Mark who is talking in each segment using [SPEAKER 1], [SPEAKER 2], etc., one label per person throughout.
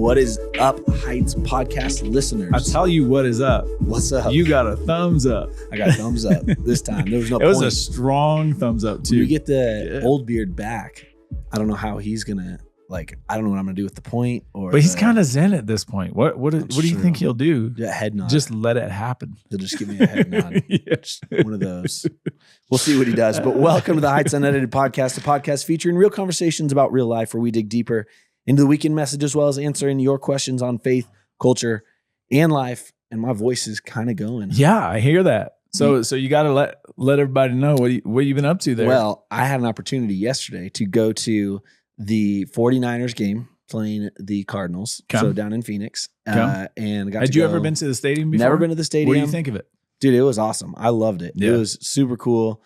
[SPEAKER 1] What is up, Heights podcast listeners?
[SPEAKER 2] I tell you what is up.
[SPEAKER 1] What's up?
[SPEAKER 2] You got a thumbs up.
[SPEAKER 1] I got a thumbs up this time. There was no
[SPEAKER 2] It was a strong thumbs up too.
[SPEAKER 1] When you get the old beard back, I don't know how he's gonna I don't know what I'm gonna do with the point. But
[SPEAKER 2] he's kind of zen at this point. What do you think he'll do?
[SPEAKER 1] A head nod.
[SPEAKER 2] Just let it happen.
[SPEAKER 1] He'll just give me a head nod. Just one of those. We'll see what he does. But welcome to the Heights Unedited Podcast, a podcast featuring real conversations about real life, where we dig deeper into the weekend message as well as answering your questions on faith, culture, and life. And my voice is kind of going.
[SPEAKER 2] Yeah, I hear that. So you got to let everybody know what you've been up to there.
[SPEAKER 1] Well, I had an opportunity yesterday to go to the 49ers game playing the Cardinals. So down in Phoenix. And
[SPEAKER 2] had you ever been to the stadium before?
[SPEAKER 1] Never been to the stadium.
[SPEAKER 2] What do you think of it?
[SPEAKER 1] Dude, it was awesome. I loved it.
[SPEAKER 2] Yeah.
[SPEAKER 1] It was super cool.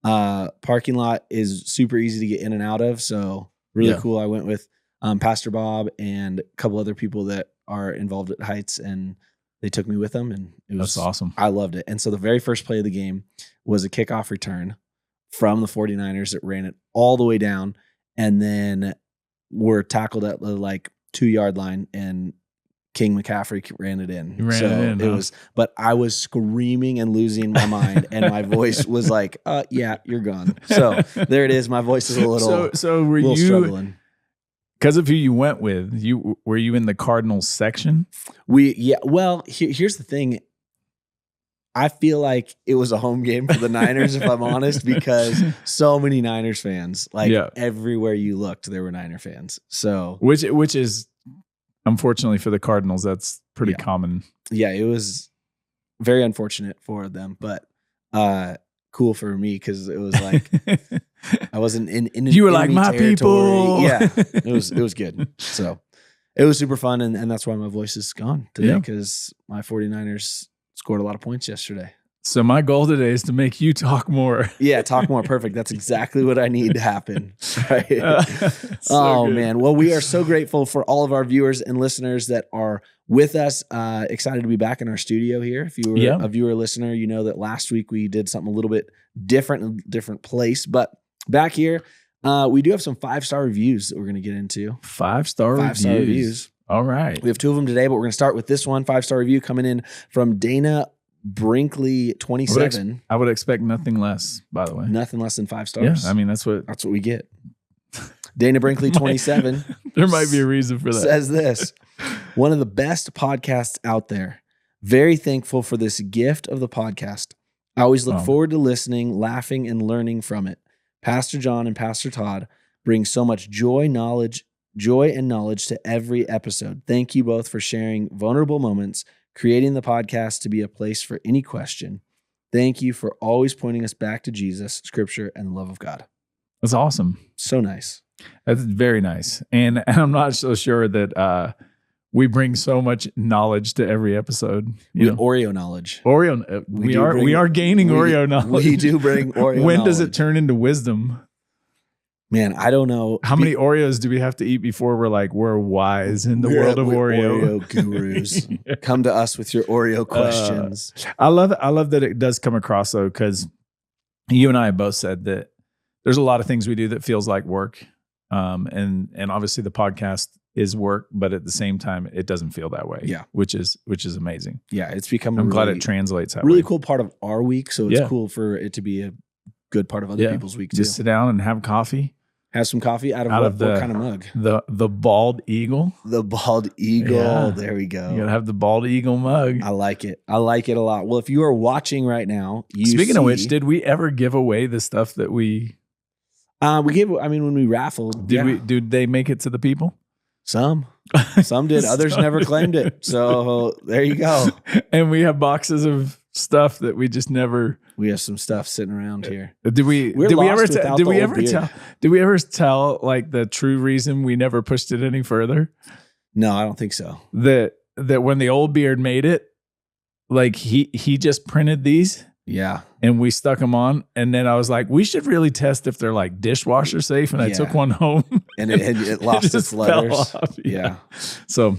[SPEAKER 1] Parking lot is super easy to get in and out of. So really cool. I went with Pastor Bob and a couple other people that are involved at Heights, and they took me with them, and it was
[SPEAKER 2] That's awesome.
[SPEAKER 1] I loved it. And so the very first play of the game was a kickoff return from the 49ers that ran it all the way down, and then were tackled at the 2-yard line, and King McCaffrey ran it in. But I was screaming and losing my mind, and my voice was like, yeah, you're gone. So there it is. My voice is a little
[SPEAKER 2] were you
[SPEAKER 1] struggling.
[SPEAKER 2] Because of who you went with, were you in the Cardinals section?
[SPEAKER 1] Well, here's the thing. I feel like it was a home game for the Niners, if I'm honest, because so many Niners fans, everywhere you looked, there were Niner fans. So
[SPEAKER 2] which is unfortunately for the Cardinals, that's pretty common.
[SPEAKER 1] Yeah, it was very unfortunate for them, but cool for me because it was I wasn't in
[SPEAKER 2] you were like my
[SPEAKER 1] territory.
[SPEAKER 2] People.
[SPEAKER 1] Yeah, it was good. So it was super fun, and that's why my voice is gone today, because my 49ers scored a lot of points yesterday.
[SPEAKER 2] So my goal today is to make you talk more.
[SPEAKER 1] Yeah, talk more. Perfect. That's exactly what I need to happen. Right?
[SPEAKER 2] Good.
[SPEAKER 1] Man. Well, we are so grateful for all of our viewers and listeners that are with us. Excited to be back in our studio here. If you were a viewer or listener, you know that last week we did something a little bit different place. But back here, we do have some 5-star reviews that we're going to get into.
[SPEAKER 2] 5-star reviews. All right.
[SPEAKER 1] We have 2 of them today, but we're going to start with this one. 5-star review coming in from Dana Brinkley 27.
[SPEAKER 2] I would expect nothing less, by the way.
[SPEAKER 1] Nothing less than 5 stars.
[SPEAKER 2] Yeah, I mean that's what
[SPEAKER 1] we get. Dana Brinkley 27.
[SPEAKER 2] There might be a reason for that.
[SPEAKER 1] Says this: one of the best podcasts out there. Very thankful for this gift of the podcast. I always look forward to listening, laughing, and learning from it. Pastor John and Pastor Todd bring so much joy and knowledge to every episode. Thank you both for sharing vulnerable moments, creating the podcast to be a place for any question. Thank you for always pointing us back to Jesus, Scripture, and the love of God.
[SPEAKER 2] That's awesome.
[SPEAKER 1] So nice.
[SPEAKER 2] That's very nice. And I'm not so sure that we bring so much knowledge to every episode.
[SPEAKER 1] Oreo knowledge.
[SPEAKER 2] We are gaining Oreo knowledge.
[SPEAKER 1] We do bring Oreo
[SPEAKER 2] When
[SPEAKER 1] knowledge.
[SPEAKER 2] does it turn into wisdom?
[SPEAKER 1] Man, I don't know.
[SPEAKER 2] How many Oreos do we have to eat before we're wise in the world of Oreo?
[SPEAKER 1] Oreo gurus. Come to us with your Oreo questions.
[SPEAKER 2] I love that it does come across though, because you and I both said that there's a lot of things we do that feels like work. And obviously the podcast is work, but at the same time, it doesn't feel that way.
[SPEAKER 1] Yeah.
[SPEAKER 2] Which is amazing.
[SPEAKER 1] Yeah. It's become
[SPEAKER 2] I'm glad it translates that
[SPEAKER 1] really
[SPEAKER 2] way.
[SPEAKER 1] cool part of our week. So it's cool for it to be a good part of other people's week too.
[SPEAKER 2] Just sit down and have coffee.
[SPEAKER 1] Have some coffee out of what kind of mug?
[SPEAKER 2] The bald eagle.
[SPEAKER 1] The bald eagle.
[SPEAKER 2] Yeah.
[SPEAKER 1] There we go.
[SPEAKER 2] You gotta have the bald eagle mug.
[SPEAKER 1] I like it. I like it a lot. Well, if you are watching right now,
[SPEAKER 2] Speaking of which, did we ever give away the stuff that we
[SPEAKER 1] gave? I mean, when we raffled,
[SPEAKER 2] did they make it to the people?
[SPEAKER 1] Some did. Others never claimed it. So there you go.
[SPEAKER 2] And we have boxes of stuff that we just never.
[SPEAKER 1] We have some stuff sitting around here.
[SPEAKER 2] Did we ever tell like the true reason we never pushed it any further?
[SPEAKER 1] No, I don't think so.
[SPEAKER 2] That when the old beard made it, like he just printed these.
[SPEAKER 1] Yeah.
[SPEAKER 2] And we stuck them on. And then I was like, we should really test if they're like dishwasher safe. And I took one home.
[SPEAKER 1] And it lost its letters.
[SPEAKER 2] Yeah. So,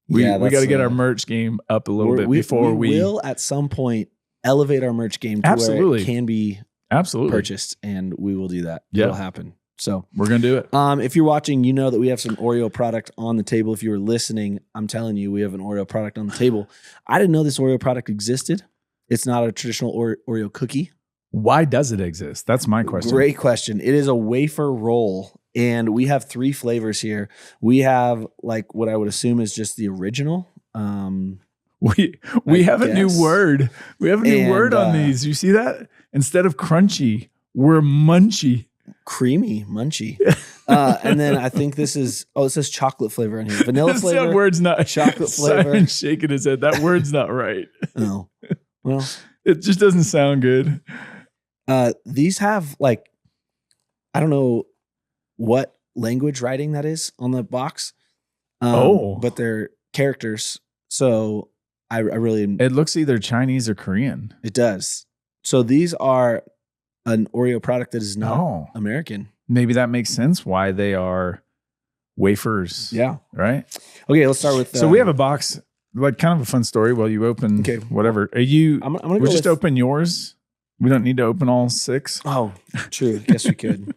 [SPEAKER 2] we got to get our merch game up a little bit before we
[SPEAKER 1] will at some point elevate our merch game to where it can be purchased, and we will do that. It'll happen. So
[SPEAKER 2] we're going to do it.
[SPEAKER 1] If you're watching, you know that we have some Oreo product on the table. If you were listening, I'm telling you, we have an Oreo product on the table. I didn't know this Oreo product existed. It's not a traditional Oreo cookie.
[SPEAKER 2] Why does it exist? That's my question.
[SPEAKER 1] Great question. It is a wafer roll, and we have 3 flavors here. We have like what I would assume is just the original.
[SPEAKER 2] We have a new word. We have a new word on these. You see that? Instead of crunchy, we're munchy.
[SPEAKER 1] Creamy, munchy. And then I think this is, it says chocolate flavor in here. Vanilla flavor.
[SPEAKER 2] That word's not.
[SPEAKER 1] Chocolate flavor.
[SPEAKER 2] Simon's shaking his head. That word's not right.
[SPEAKER 1] Oh. Well.
[SPEAKER 2] It just doesn't sound good.
[SPEAKER 1] These have like, I don't know what language writing that is on the box. But they're characters. So I really.
[SPEAKER 2] It looks either Chinese or Korean.
[SPEAKER 1] It does. So these are an Oreo product that is not American.
[SPEAKER 2] Maybe that makes sense why they are wafers.
[SPEAKER 1] Yeah.
[SPEAKER 2] Right?
[SPEAKER 1] Okay, let's start with...
[SPEAKER 2] so we have a box, like kind of a fun story while you open whatever. Are you... I'm gonna just open yours. We don't need to open all 6.
[SPEAKER 1] Oh, true. Guess we could.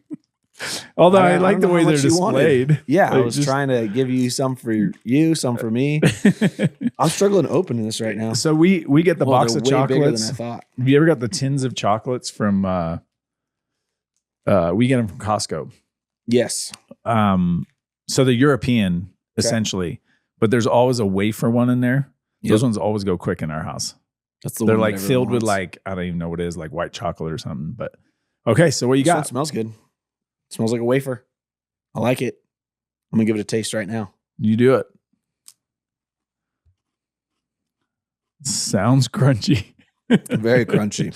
[SPEAKER 2] Although I like the way they're displayed.
[SPEAKER 1] Yeah, I was trying to give you some for you, some for me. I'm struggling opening this right now.
[SPEAKER 2] So we get the box of chocolates.
[SPEAKER 1] Than I thought.
[SPEAKER 2] Have you ever got the tins of chocolates from? We get them from Costco.
[SPEAKER 1] Yes.
[SPEAKER 2] So the European essentially, but there's always a wafer one in there. Yep. Those ones always go quick in our house. They're like filled with like, I don't even know what it is, like white chocolate or something. But okay, so what you got?
[SPEAKER 1] It smells good. It smells like a wafer. I like it. I'm gonna give it a taste right now.
[SPEAKER 2] You do it. Sounds crunchy.
[SPEAKER 1] Very crunchy.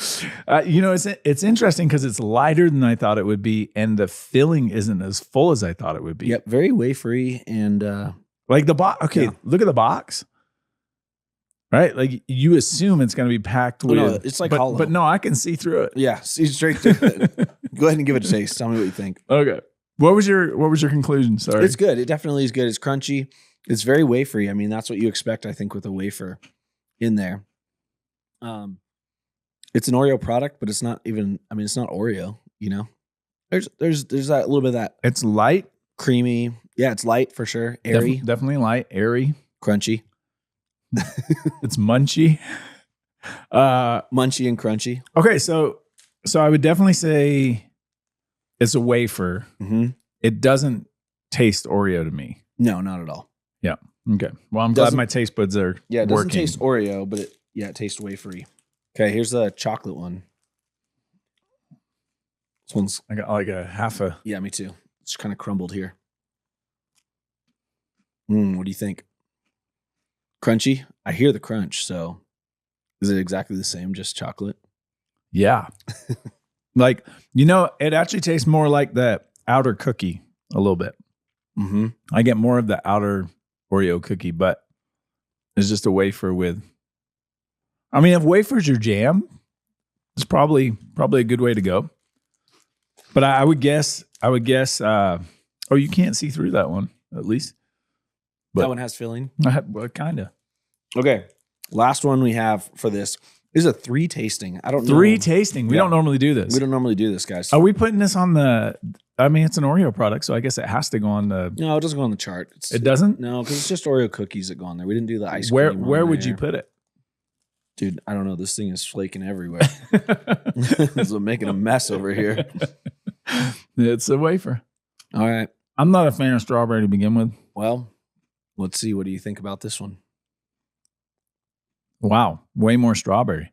[SPEAKER 2] It's interesting because it's lighter than I thought it would be, and the filling isn't as full as I thought it would be.
[SPEAKER 1] Yep, very wafery and
[SPEAKER 2] like the box. Okay, yeah. Look at the box. Right, like you assume it's going to be packed with.
[SPEAKER 1] No, it's like hollow.
[SPEAKER 2] But no, I can see through it.
[SPEAKER 1] Yeah, see straight through it. Go ahead and give it a taste. Tell me what you think.
[SPEAKER 2] Okay. What was your conclusion? Sorry.
[SPEAKER 1] It's good. It definitely is good. It's crunchy. It's very wafery. I mean, that's what you expect, I think, with a wafer in there. It's an Oreo product, but it's not even. I mean, it's not Oreo. You know, there's that little bit of that.
[SPEAKER 2] It's light,
[SPEAKER 1] creamy. Yeah, it's light for sure. Airy,
[SPEAKER 2] definitely light, airy,
[SPEAKER 1] crunchy.
[SPEAKER 2] It's munchy,
[SPEAKER 1] munchy and crunchy.
[SPEAKER 2] Okay, so I would definitely say it's a wafer.
[SPEAKER 1] Mm-hmm.
[SPEAKER 2] It doesn't taste Oreo to me.
[SPEAKER 1] No, not at all.
[SPEAKER 2] Yeah. Okay. Well, I'm glad my taste buds are
[SPEAKER 1] it doesn't
[SPEAKER 2] working.
[SPEAKER 1] Taste Oreo, but it tastes wafery. Okay, here's the chocolate one. This one's
[SPEAKER 2] I got like a half a.
[SPEAKER 1] Yeah, me too. It's kind of crumbled here. What do you think? Crunchy? I hear the crunch, so is it exactly the same, just chocolate?
[SPEAKER 2] Yeah. Like, it actually tastes more like the outer cookie a little bit.
[SPEAKER 1] Mm-hmm.
[SPEAKER 2] I get more of the outer Oreo cookie, but it's just a wafer with, I mean, if wafer's your jam, it's probably a good way to go. But I would guess, you can't see through that one, at least. But
[SPEAKER 1] that one has filling?
[SPEAKER 2] Well, kind of.
[SPEAKER 1] Okay. Last one we have for this is a 3 tasting. I don't know.
[SPEAKER 2] 3 tasting. We don't normally do this.
[SPEAKER 1] We don't normally do this, guys.
[SPEAKER 2] Are we putting this on it's an Oreo product, so I guess it has to go on the...
[SPEAKER 1] No, it doesn't go on the chart.
[SPEAKER 2] It doesn't?
[SPEAKER 1] No, because it's just Oreo cookies that go on there. We didn't do the ice cream.
[SPEAKER 2] Where would you put it?
[SPEAKER 1] Dude, I don't know. This thing is flaking everywhere. So I'm making a mess over here.
[SPEAKER 2] It's a wafer.
[SPEAKER 1] All right.
[SPEAKER 2] I'm not a fan of strawberry to begin with.
[SPEAKER 1] Well, let's see. What do you think about this one?
[SPEAKER 2] Wow. Way more strawberry.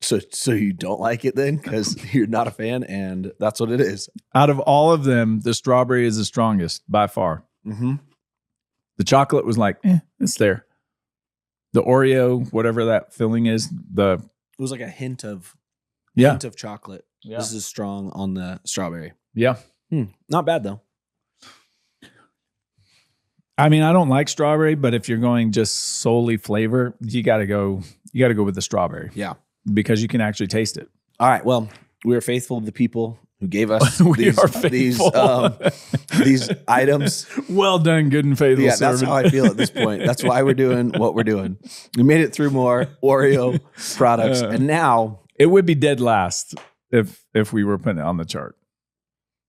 [SPEAKER 1] So you don't like it then? Because you're not a fan, and that's what it is.
[SPEAKER 2] Out of all of them, the strawberry is the strongest by far.
[SPEAKER 1] Mm-hmm.
[SPEAKER 2] The chocolate was like, it's there. The Oreo, whatever that filling is,
[SPEAKER 1] it was like a hint of chocolate. Yeah. This is strong on the strawberry.
[SPEAKER 2] Yeah.
[SPEAKER 1] Not bad though.
[SPEAKER 2] I mean, I don't like strawberry, but if you're going just solely flavor, you got to go with the strawberry.
[SPEAKER 1] Yeah.
[SPEAKER 2] Because you can actually taste it.
[SPEAKER 1] All right. Well, we are faithful to the people who gave us these items.
[SPEAKER 2] Well done, good and faithful servant.
[SPEAKER 1] That's how I feel at this point. That's why we're doing what we're doing. We made it through more Oreo products, and now
[SPEAKER 2] it would be dead last if we were putting it on the chart.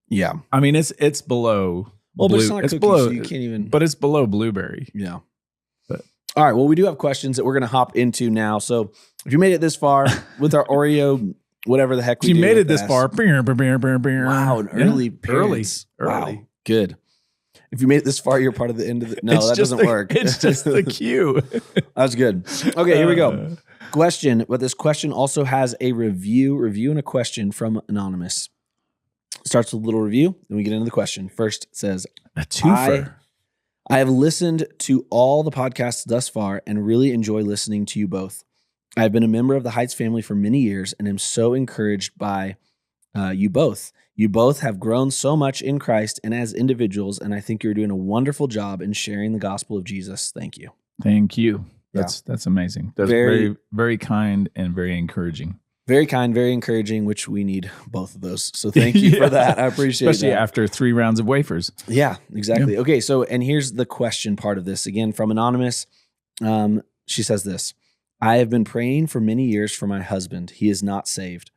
[SPEAKER 1] Yeah.
[SPEAKER 2] I mean, it's below.
[SPEAKER 1] Well, but it's not cookies, so you can't even.
[SPEAKER 2] But it's below blueberry.
[SPEAKER 1] Yeah.
[SPEAKER 2] But
[SPEAKER 1] all right. Well, we do have questions that we're going to hop into now. So if you made it this far with our Oreo, whatever the heck we do.
[SPEAKER 2] You made it this
[SPEAKER 1] this
[SPEAKER 2] far.
[SPEAKER 1] Wow, an early parents.
[SPEAKER 2] Early.
[SPEAKER 1] Wow, good. If you made it this far, you're part of the end of the. No, that doesn't work.
[SPEAKER 2] It's just the cue.
[SPEAKER 1] That's good. Okay, here we go. Question, but this question also has a review and a question from Anonymous. Starts with a little review, then we get into the question. First, it says,
[SPEAKER 2] a twofer.
[SPEAKER 1] I have listened to all the podcasts thus far and really enjoy listening to you both. I have been a member of the Heights family for many years and am so encouraged by you both. You both have grown so much in Christ and as individuals, and I think you're doing a wonderful job in sharing the gospel of Jesus. Thank you.
[SPEAKER 2] Thank you. That's amazing. That's very, very kind and very encouraging.
[SPEAKER 1] Very kind, very encouraging, which we need both of those. So thank you for that. I appreciate it.
[SPEAKER 2] Especially after 3 rounds of wafers.
[SPEAKER 1] Yeah, exactly. Yeah. Okay, so, and here's the question part of this. Again, from Anonymous, she says this. I have been praying for many years for my husband. He is not saved.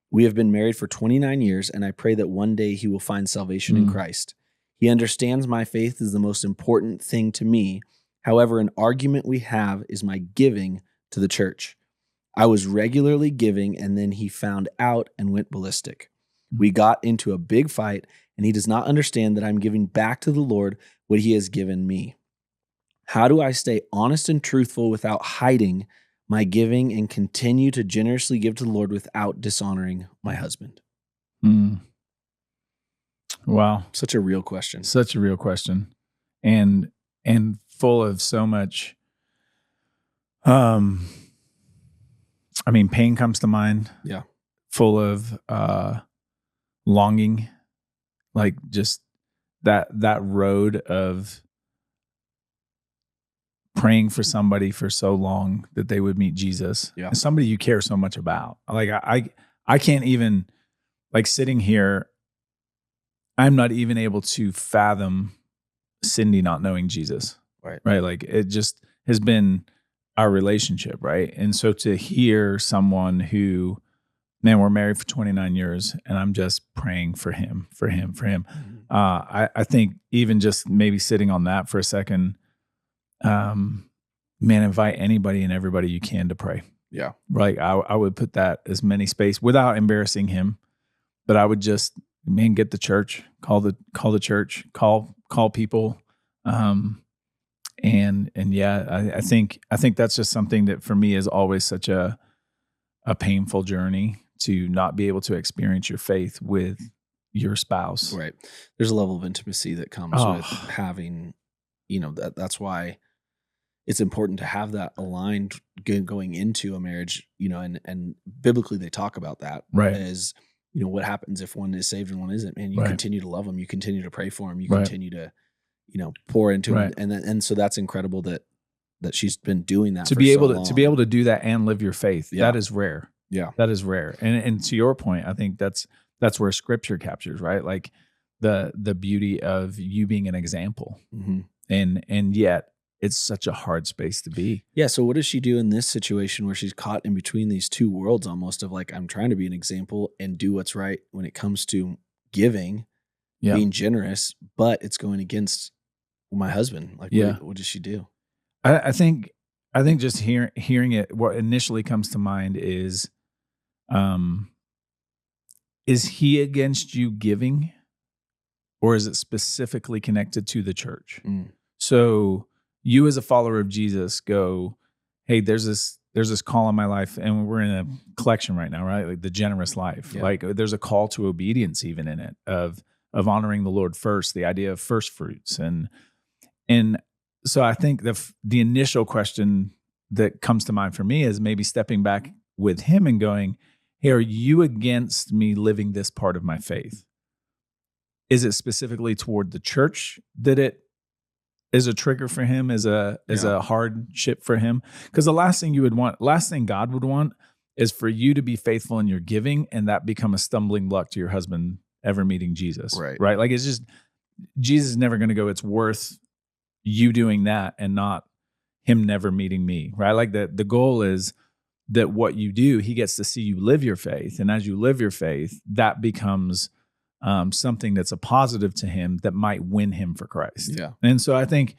[SPEAKER 1] We have been married for 29 years, and I pray that one day he will find salvation in Christ. He understands my faith is the most important thing to me. However, an argument we have is my giving to the church. I was regularly giving, and then he found out and went ballistic. We got into a big fight, and he does not understand that I'm giving back to the Lord what he has given me. How do I stay honest and truthful without hiding my giving and continue to generously give to the Lord without dishonoring my husband?
[SPEAKER 2] Wow.
[SPEAKER 1] Such a real question.
[SPEAKER 2] Such a real question. And full of so much, I mean, pain comes to mind.
[SPEAKER 1] Yeah.
[SPEAKER 2] Full of longing, like just that road of praying for somebody for so long that they would meet Jesus.
[SPEAKER 1] Yeah.
[SPEAKER 2] And somebody you care so much about. Like I can't even, like, sitting here, I'm not even able to fathom Cindy not knowing Jesus. Right. Like, it just has been our relationship. Right. And so to hear someone who, man, we're married for 29 years and I'm just praying for him. I think even just maybe sitting on that for a second, man, invite anybody and everybody you can to pray.
[SPEAKER 1] Yeah.
[SPEAKER 2] Like, I would put that as many space without embarrassing him, but I would just, man, get the church, call the church, call people. And yeah, I think that's just something that for me is always such a painful journey, to not be able to experience your faith with your spouse.
[SPEAKER 1] Right. There's a level of intimacy that comes with having, that's why it's important to have that aligned going into a marriage, and biblically they talk about that.
[SPEAKER 2] Right.
[SPEAKER 1] As, what happens if one is saved and one isn't, man, you continue to love them. You continue to pray for them. You continue to, pour into them. And so that's incredible that she's been doing that
[SPEAKER 2] to be able to do that and live your faith. Yeah. That is rare.
[SPEAKER 1] Yeah.
[SPEAKER 2] That is rare. And to your point, I think that's where scripture captures, right? Like the beauty of you being an example.
[SPEAKER 1] Mm-hmm.
[SPEAKER 2] And yet it's such a hard space to be.
[SPEAKER 1] Yeah. So what does she do in this situation where she's caught in between these two worlds almost of, like, I'm trying to be an example and do what's right when it comes to giving, being generous, but it's going against my husband. Like, what does she do?
[SPEAKER 2] I think just hearing it, what initially comes to mind is he against you giving, or is it specifically connected to the church? So you as a follower of Jesus go, hey, there's this call in my life, and we're in a collection right now, right? Like the generous life. Yeah. Like, there's a call to obedience even in it, of honoring the Lord first, the idea of first fruits. And so I think the initial question that comes to mind for me is maybe stepping back with him and going, hey, are you against me living this part of my faith? Is it specifically toward the church that it is a trigger for him, is a hardship for him? Because the last thing God would want is for you to be faithful in your giving and that become a stumbling block to your husband ever meeting Jesus. Right. Like, it's just, Jesus is never going to go, it's worth you doing that and not him never meeting me. Right. Like, the goal is that what you do, he gets to see you live your faith. And as you live your faith, that becomes something that's a positive to him that might win him for Christ.
[SPEAKER 1] Yeah.
[SPEAKER 2] And so I think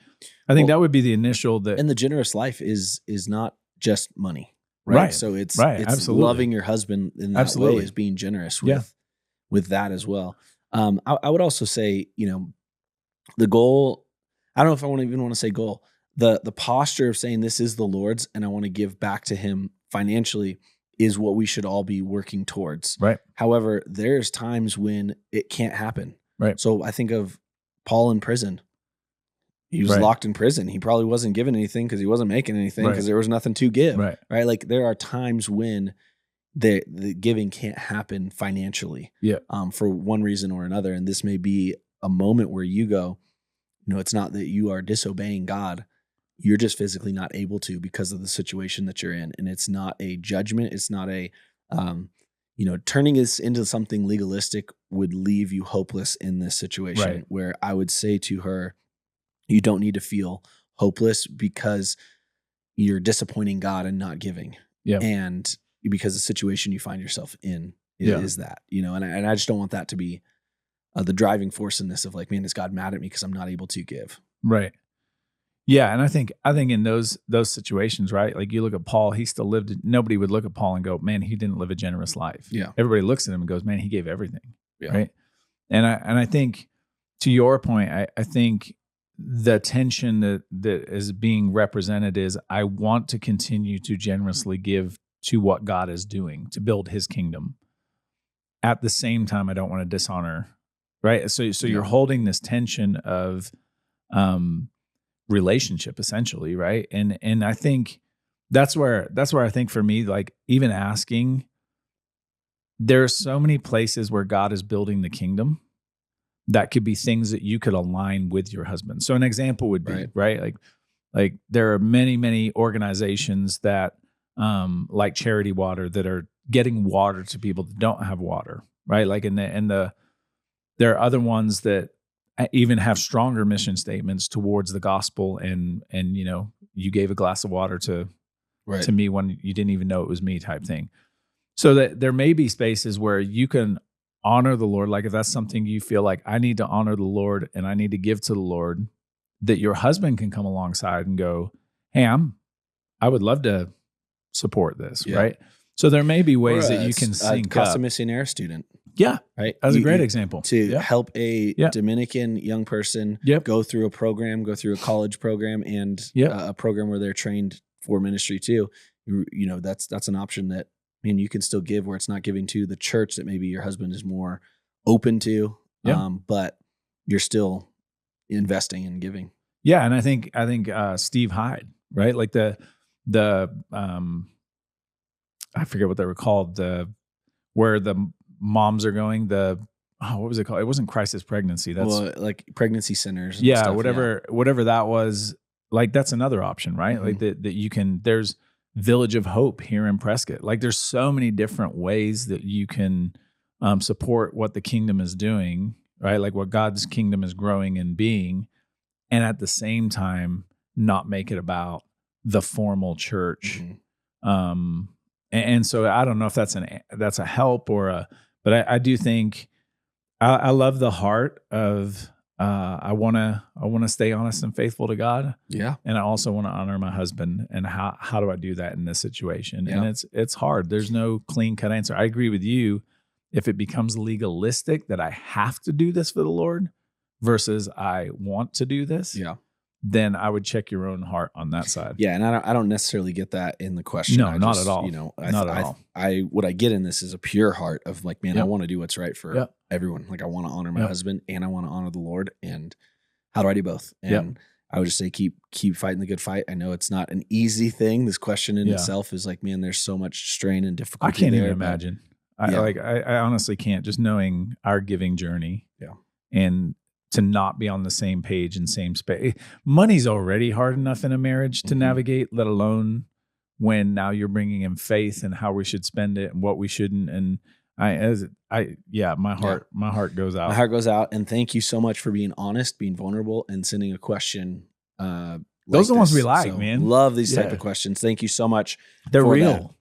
[SPEAKER 2] that would be the initial
[SPEAKER 1] and the generous life is not just money, right? So it's
[SPEAKER 2] absolutely.
[SPEAKER 1] loving your husband in that way is being generous with that as well. I would also say, the goal, I don't know if I even want to say goal, the posture of saying this is the Lord's and I want to give back to him financially is what we should all be working towards.
[SPEAKER 2] Right.
[SPEAKER 1] However, there's times when it can't happen.
[SPEAKER 2] Right.
[SPEAKER 1] So I think of Paul in prison. He was locked in prison. He probably wasn't given anything because he wasn't making anything because there was nothing to give. Right. Like there are times when the giving can't happen financially. Yeah. For one reason or another. And this may be a moment where you go, it's not that you are disobeying God. You're just physically not able to because of the situation that you're in. And it's not a judgment. It's not a, turning this into something legalistic would leave you hopeless in this situation where I would say to her, you don't need to feel hopeless because you're disappointing God and not giving. Yeah. And because the situation you find yourself in is that, and I just don't want that to be the driving force in this of like, man, is God mad at me because I'm not able to give?
[SPEAKER 2] Right. Yeah. And I think in those situations, right? Like you look at Paul, he still lived, nobody would look at Paul and go, man, he didn't live a generous life. Yeah. Everybody looks at him and goes, man, he gave everything. Yeah. Right. And I think to your point, I think the tension that is being represented is I want to continue to generously give to what God is doing to build his kingdom. At the same time, I don't want to dishonor, right? So you're holding this tension of relationship essentially, right? And I think that's where I think for me, like even asking, there are so many places where God is building the kingdom that could be things that you could align with your husband. So an example would be, right? Like there are many, many organizations that like Charity Water that are getting water to people that don't have water, right? Like there are other ones that even have stronger mission statements towards the gospel and you gave a glass of water to me when you didn't even know it was me type thing. So that there may be spaces where you can honor the Lord. Like if that's something you feel like I need to honor the Lord and I need to give to the Lord, that your husband can come alongside and go, hey, I would love to support this, right? So there may be ways that you can sync up.
[SPEAKER 1] Casa Missionaire student.
[SPEAKER 2] Yeah.
[SPEAKER 1] Right.
[SPEAKER 2] That's a great example.
[SPEAKER 1] To help a Dominican young person go through a program, go through a college program and a program where they're trained for ministry too. That's an option that, man, you can still give where it's not giving to the church that maybe your husband is more open to, but you're still investing and giving.
[SPEAKER 2] Yeah. And I think Steve Hyde, right? Like the I forget what they were called, where the moms are going, what was it called? It wasn't crisis pregnancy. That's
[SPEAKER 1] like pregnancy centers.
[SPEAKER 2] And stuff, whatever that was. Like that's another option, right? Mm-hmm. Like that you can, there's Village of Hope here in Prescott. Like there's so many different ways that you can support what the kingdom is doing, right? Like what God's kingdom is growing and being, and at the same time, not make it about the formal church. Mm-hmm. And so I don't know if that's a help but I do think I love the heart of I want to stay honest and faithful to God. Yeah. And I also want to honor my husband. And how do I do that in this situation? Yeah. And it's hard. There's no clean cut answer. I agree with you. If it becomes legalistic that I have to do this for the Lord versus I want to do this. Yeah. Then I would check your own heart on that side.
[SPEAKER 1] Yeah, and I don't necessarily get that in the question.
[SPEAKER 2] No, not at all.
[SPEAKER 1] Not at all. What I get in this is a pure heart of like, man, I want to do what's right for everyone. Like I want to honor my husband and I want to honor the Lord. And how do I do both? And I would just say keep fighting the good fight. I know it's not an easy thing. This question in itself is like, man, there's so much strain and difficulty.
[SPEAKER 2] I can't even imagine. I honestly can't. Just knowing our giving journey. Yeah. And to not be on the same page and same space. Money's already hard enough in a marriage to navigate, let alone when now you're bringing in faith and how we should spend it and what we shouldn't. And my heart goes out.
[SPEAKER 1] My heart goes out. And thank you so much for being honest, being vulnerable, and sending a question.
[SPEAKER 2] Those are the ones we like, man.
[SPEAKER 1] Love these type of questions. Thank you so much.
[SPEAKER 2] They're real.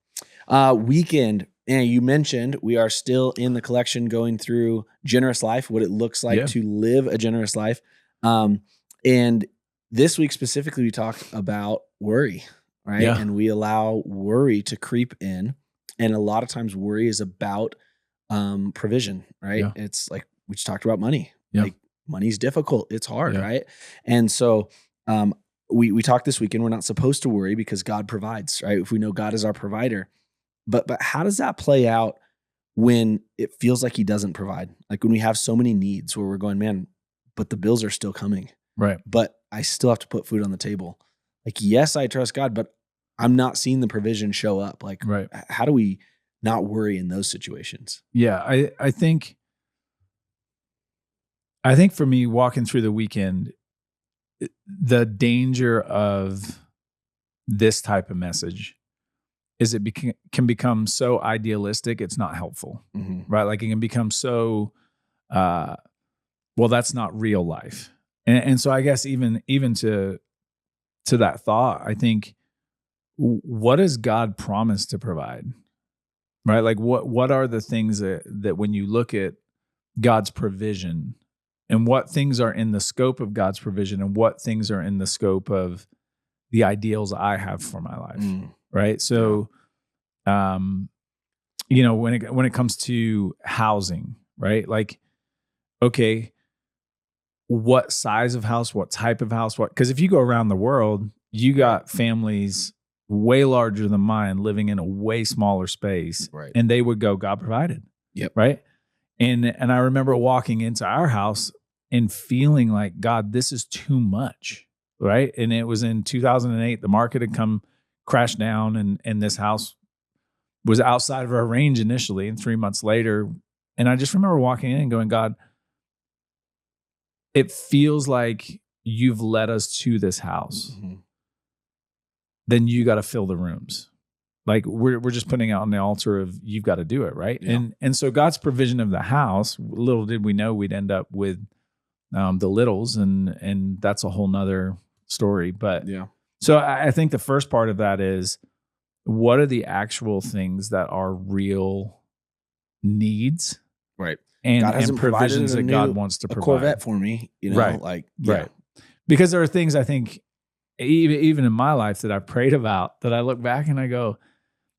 [SPEAKER 1] Weekend And you mentioned we are still in the collection going through Generous Life, what it looks like to live a generous life. And this week specifically, we talked about worry, right?
[SPEAKER 2] Yeah.
[SPEAKER 1] And we allow worry to creep in. And a lot of times worry is about provision, right?
[SPEAKER 2] Yeah.
[SPEAKER 1] It's like we just talked about money.
[SPEAKER 2] Yeah.
[SPEAKER 1] Like money's difficult. It's hard, right? And so we talked this weekend, we're not supposed to worry because God provides, right? If we know God is our provider. But how does that play out when it feels like he doesn't provide? Like when we have so many needs where we're going, man, but the bills are still coming.
[SPEAKER 2] Right.
[SPEAKER 1] But I still have to put food on the table. Like, yes, I trust God, but I'm not seeing the provision show up. Like, how do we not worry in those situations?
[SPEAKER 2] Yeah, I think for me, walking through the weekend, the danger of this type of message is it can become so idealistic, it's not helpful, right? Like it can become so, well, that's not real life. And so I guess even to that thought, I think, what does God promise to provide? Right? Like what are the things that when you look at God's provision and what things are in the scope of God's provision and what things are in the scope of the ideals I have for my life. Right. So, when it comes to housing, right? Like, okay, what size of house, what type of house, because if you go around the world, you got families way larger than mine living in a way smaller space.
[SPEAKER 1] Right.
[SPEAKER 2] And they would go, God provided.
[SPEAKER 1] Yep.
[SPEAKER 2] Right. And I remember walking into our house and feeling like, God, this is too much. Right. And it was in 2008, the market had come crashed down and this house was outside of our range initially. And 3 months later, and I just remember walking in and going, God, it feels like you've led us to this house. Then you got to fill the rooms. Like we're just putting out on the altar of you've got to do it, right? Yeah. And so God's provision of the house, little did we know we'd end up with the littles, and that's a whole nother story. But so I think the first part of that is, what are the actual things that are real needs,
[SPEAKER 1] right?
[SPEAKER 2] And provisions that God wants to provide.
[SPEAKER 1] A Corvette for me, right?
[SPEAKER 2] Right. Because there are things I think even in my life that I've prayed about that I look back and I go,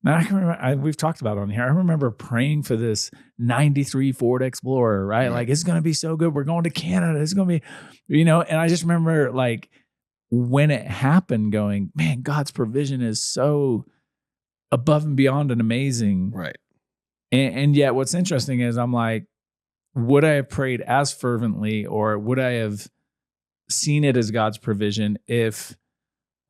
[SPEAKER 2] man, I can remember, we've talked about it on here. I remember praying for this 93 Ford Explorer, right? Like, it's going to be so good. We're going to Canada. It's going to be, and I just remember like when it happened going, man, God's provision is so above and beyond and amazing.
[SPEAKER 1] Right.
[SPEAKER 2] And yet what's interesting is I'm like, would I have prayed as fervently or would I have seen it as God's provision if,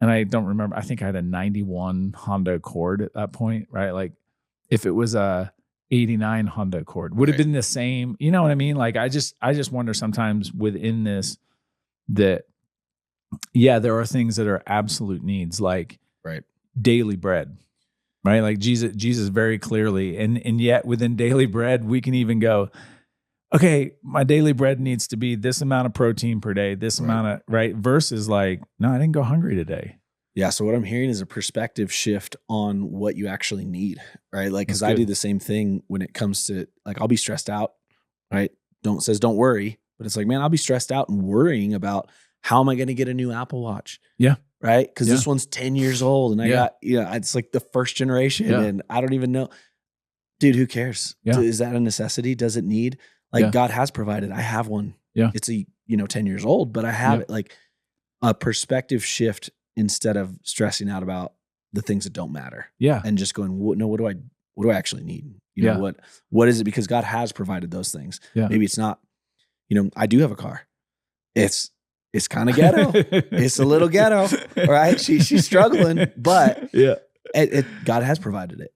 [SPEAKER 2] and I don't remember, I think I had a 91 Honda Accord at that point, right? Like if it was a 89 Honda Accord, would have been the same, you know what I mean? Like I just wonder sometimes within this that, there are things that are absolute needs, like daily bread, right? Like Jesus very clearly, and yet within daily bread, we can even go, okay, my daily bread needs to be this amount of protein per day, this amount of, versus like, no, I didn't go hungry today.
[SPEAKER 1] Yeah. So what I'm hearing is a perspective shift on what you actually need, right? Like, cause I do the same thing when it comes to like, I'll be stressed out, right? Don't worry, but it's like, man, I'll be stressed out and worrying about how am I going to get a new Apple Watch?
[SPEAKER 2] Yeah.
[SPEAKER 1] Right. Cause this one's 10 years old and I got, it's like the first generation and I don't even know, dude, who cares?
[SPEAKER 2] Yeah.
[SPEAKER 1] Is that a necessity? Does it need? Like God has provided. I have one. Yeah. It's 10 years old, but I have it. Like a perspective shift instead of stressing out about the things that don't matter. Yeah. And just going, no, what do I actually need? You know, what is it? Because God has provided those things. Yeah. Maybe it's not, I do have a car. It's kind of ghetto. It's a little ghetto, right? She's struggling, but God has provided it,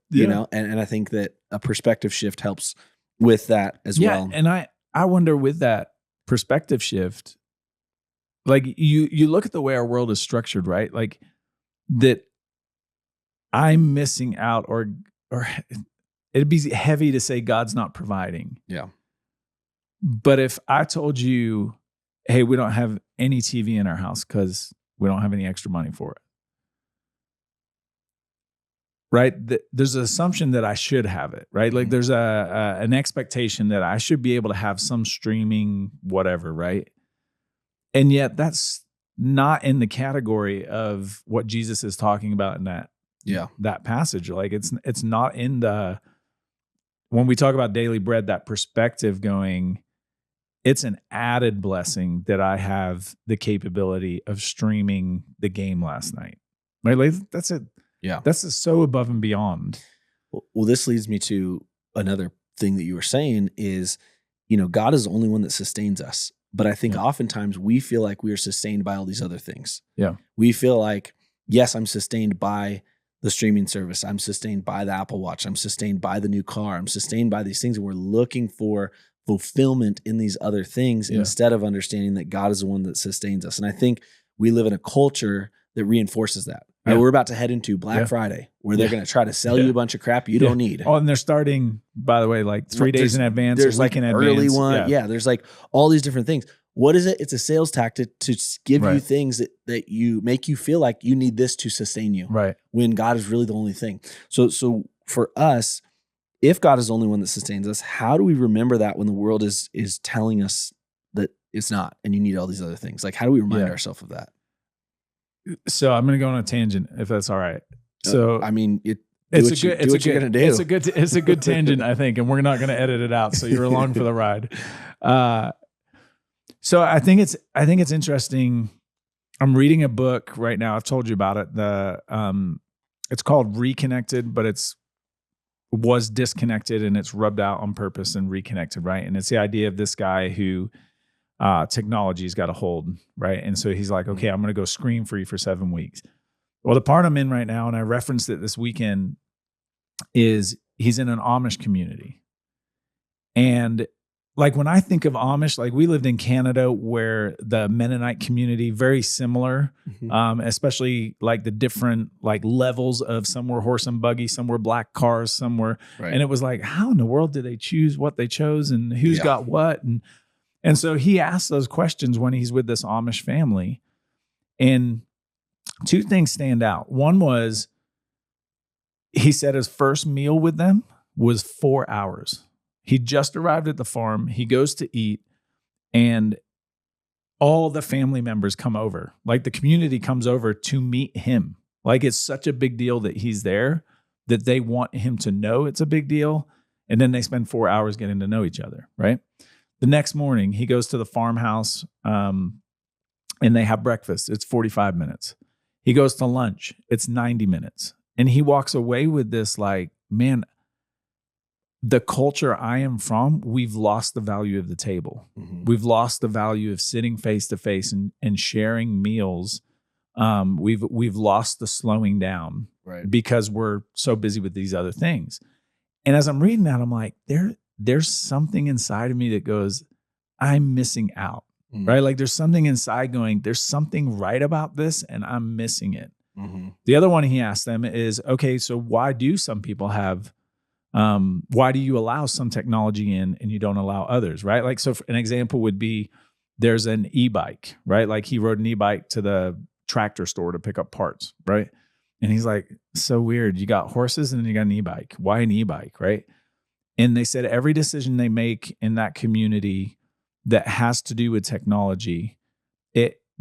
[SPEAKER 1] and I think that a perspective shift helps with that as well.
[SPEAKER 2] And I wonder with that perspective shift, like you look at the way our world is structured, right? Like that I'm missing out or it'd be heavy to say God's not providing. Yeah. But if I told you, hey, we don't have any TV in our house because we don't have any extra money for it. right? There's an assumption that I should have it, right? Like there's an expectation that I should be able to have some streaming whatever, right? And yet that's not in the category of what Jesus is talking about in that passage. Like it's not in when we talk about daily bread, that perspective going, it's an added blessing that I have the capability of streaming the game last night. Right? Like that's it.
[SPEAKER 1] Yeah.
[SPEAKER 2] That's so above and beyond.
[SPEAKER 1] Well, this leads me to another thing that you were saying is, God is the only one that sustains us. But I think oftentimes we feel like we are sustained by all these other things.
[SPEAKER 2] Yeah.
[SPEAKER 1] We feel like, yes, I'm sustained by the streaming service. I'm sustained by the Apple Watch. I'm sustained by the new car. I'm sustained by these things. And we're looking for fulfillment in these other things instead of understanding that God is the one that sustains us. And I think we live in a culture that reinforces that. Right? We're about to head into Black Friday where they're going to try to sell you a bunch of crap you don't need.
[SPEAKER 2] Oh, and they're starting, by the way, like 3 days in advance.
[SPEAKER 1] There's like an early one. Yeah. There's like all these different things. What is it? It's a sales tactic to give you things that you make you feel like you need this to sustain you.
[SPEAKER 2] Right.
[SPEAKER 1] When God is really the only thing. So for us, if God is the only one that sustains us, how do we remember that when the world is telling us that it's not and you need all these other things? Like, how do we remind ourselves of that?
[SPEAKER 2] So I'm going to go on a tangent if that's all right. So
[SPEAKER 1] I mean,
[SPEAKER 2] it's a good tangent, I think, and we're not going to edit it out. So you're along for the ride. So I think it's interesting. I'm reading a book right now. I've told you about it. It's called Reconnected, but was disconnected and it's rubbed out on purpose and reconnected, right? And it's the idea of this guy who technology's got a hold, right? And so he's like, okay, I'm going to go screen free for 7 weeks. Well, the part I'm in right now, and I referenced it this weekend, is he's in an Amish community. And like when I think of Amish, like we lived in Canada where the Mennonite community, very similar, especially like the different like levels of some were horse and buggy, some were black cars, some were, and it was like, how in the world did they choose what they chose and who's got what? And so he asks those questions when he's with this Amish family. And two things stand out. One was, he said his first meal with them was 4 hours. He just arrived at the farm. He goes to eat and all the family members come over. Like the community comes over to meet him. Like it's such a big deal that he's there that they want him to know it's a big deal. And then they spend 4 hours getting to know each other, right? The next morning, he goes to the farmhouse and they have breakfast. It's 45 minutes. He goes to lunch. It's 90 minutes. And he walks away with this like, man, the culture I am from, we've lost the value of the table. Mm-hmm. We've lost the value of sitting face to face and sharing meals. We've lost the slowing down because we're so busy with these other things. And as I'm reading that, I'm like, there's something inside of me that goes, I'm missing out, right? Like there's something inside going, there's something right about this and I'm missing it. Mm-hmm. The other one he asked them is, okay, so why do some people have why do you allow some technology in and you don't allow others, right? Like, so an example would be there's an e-bike, right? Like he rode an e-bike to the tractor store to pick up parts, right? And he's like, so weird. You got horses and then you got an e-bike. Why an e-bike, right? And they said every decision they make in that community that has to do with technology,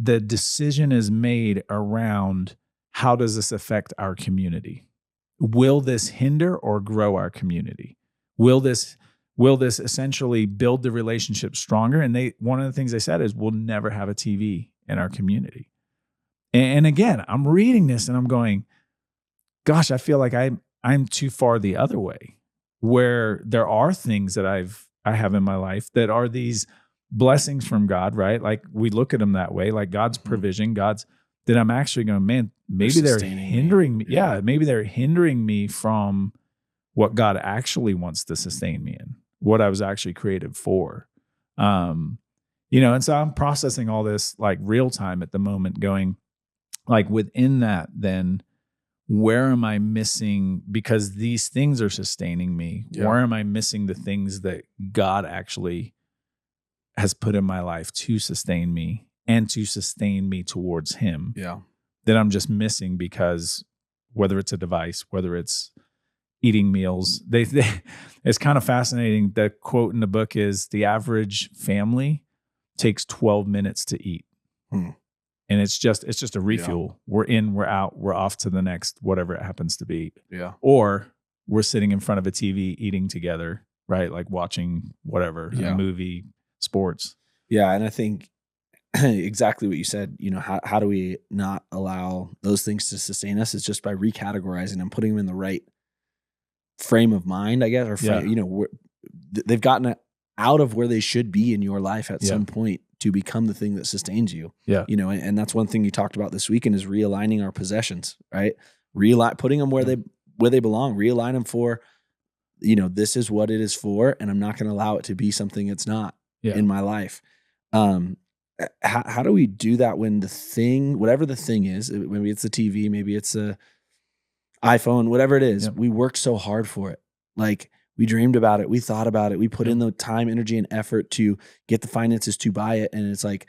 [SPEAKER 2] the decision is made around how does this affect our community? Will this hinder or grow our community? Will this essentially build the relationship stronger? And one of the things they said is we'll never have a TV in our community. And again, I'm reading this and I'm going, gosh, I feel like I'm too far the other way, where there are things that I have in my life that are these blessings from God, right? Like we look at them that way, like God's provision, that I'm actually going, man, maybe they're hindering me. Yeah, maybe they're hindering me from what God actually wants to sustain me in, what I was actually created for. And so I'm processing all this like real time at the moment, going like within that, then where am I missing? Because these things are sustaining me. Yeah. Where am I missing the things that God actually has put in my life to sustain me and to sustain me towards him?
[SPEAKER 1] Yeah.
[SPEAKER 2] That I'm just missing because whether it's a device, whether it's eating meals. It's kind of fascinating. The quote in the book is the average family takes 12 minutes to eat. And it's just a refuel. Yeah. We're in, we're out, we're off to the next, whatever it happens to be.
[SPEAKER 1] Yeah.
[SPEAKER 2] Or we're sitting in front of a TV eating together, right? Like watching whatever, a movie, sports.
[SPEAKER 1] Yeah. And I think exactly what you said, how do we not allow those things to sustain us? It's just by recategorizing and putting them in the right frame of mind, I guess, or they've gotten out of where they should be in your life at some point to become the thing that sustains you.
[SPEAKER 2] Yeah.
[SPEAKER 1] And that's one thing you talked about this weekend is realigning our possessions, right? Putting them where they belong, realign them for, this is what it is for, and I'm not going to allow it to be something it's not in my life. How do we do that when the thing, whatever the thing is, maybe it's the TV, maybe it's a iPhone, whatever it is, we worked so hard for it. Like we dreamed about it. We thought about it. We put in the time, energy, and effort to get the finances to buy it. And it's like,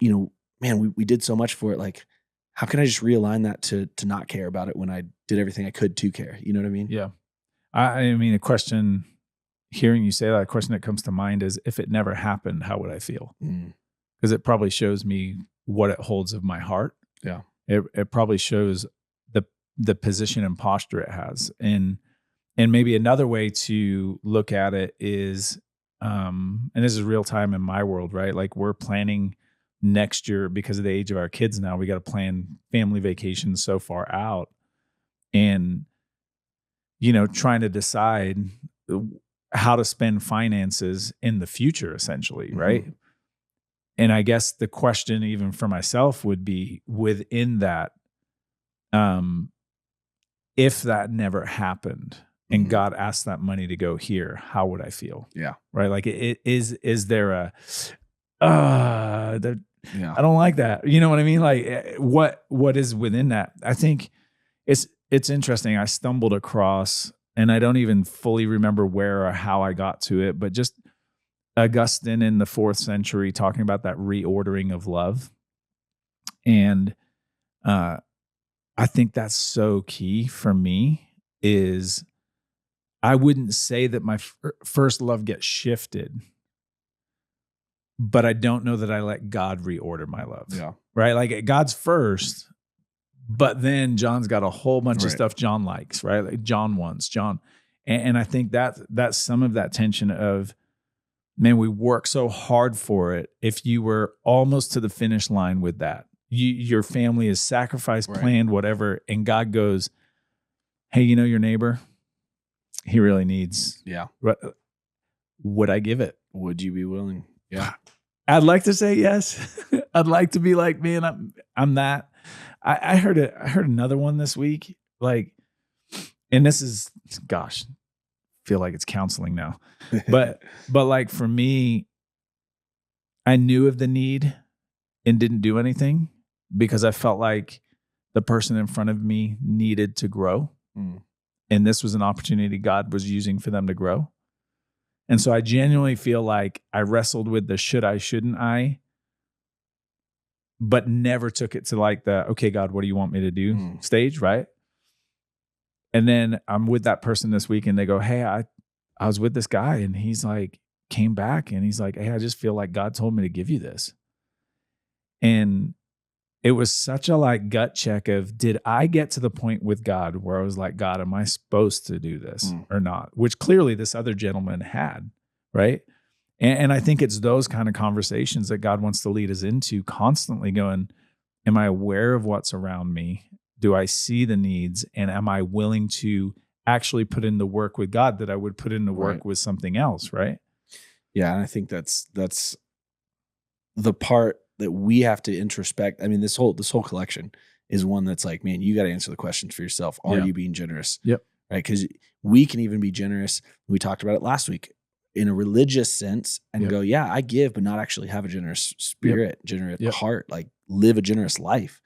[SPEAKER 1] man, we did so much for it. Like, how can I just realign that to not care about it when I did everything I could to care? You know what I mean?
[SPEAKER 2] Yeah. I mean, a question, hearing you say that, a question that comes to mind is, if it never happened, how would I feel? Because it probably shows me what it holds of my heart.
[SPEAKER 1] Yeah.
[SPEAKER 2] It probably shows the position and posture it has. And maybe another way to look at it is, and this is real time in my world, right? Like we're planning next year because of the age of our kids now, we got to plan family vacations so far out and, trying to decide how to spend finances in the future, essentially. Right. And I guess the question even for myself would be within that, if that never happened and God asked that money to go here, how would I feel?
[SPEAKER 1] Yeah.
[SPEAKER 2] Right. Like is there I don't like that. You know what I mean? Like what is within that? I think it's interesting. I stumbled across, and I don't even fully remember where or how I got to it, but just Augustine in the 4th century talking about that reordering of love. And, I think that's so key for me is I wouldn't say that my first love gets shifted, but I don't know that I let God reorder my love.
[SPEAKER 1] Yeah.
[SPEAKER 2] Right. Like God's first, but then John's got a whole bunch of stuff John likes, right? Like John wants, John. And I think that's some of that tension of, man, we work so hard for it. If you were almost to the finish line with that, your family is sacrificed, planned, whatever. And God goes, hey, your neighbor, he really needs.
[SPEAKER 1] Yeah.
[SPEAKER 2] Would I give it?
[SPEAKER 1] Would you be willing? Yeah.
[SPEAKER 2] I'd like to say yes. I'd like to be like, man, I'm that. I heard another one this week. Like, and this is, gosh, feel like it's counseling now. But like for me, I knew of the need and didn't do anything because I felt like the person in front of me needed to grow. And this was an opportunity God was using for them to grow. And so I genuinely feel like I wrestled with the should I, shouldn't I, but never took it to like the, okay, God, what do you want me to do stage, right? And then I'm with that person this week and they go, hey, I was with this guy and he's like, came back and he's like, hey, I just feel like God told me to give you this. And it was such a like gut check of, did I get to the point with God where I was like, God, am I supposed to do this or not? Which clearly this other gentleman had, right? And I think it's those kind of conversations that God wants to lead us into, constantly going, am I aware of what's around me? Do I see the needs? And am I willing to actually put in the work with God that I would put in the work with something else, right?
[SPEAKER 1] Yeah, and I think that's the part that we have to introspect. I mean, this whole collection is one that's like, man, you got to answer the questions for yourself. Are you being generous?
[SPEAKER 2] Yep.
[SPEAKER 1] Right? Because we can even be generous. We talked about it last week in a religious sense and go, yeah, I give, but not actually have a generous spirit, generous heart, like live a generous life.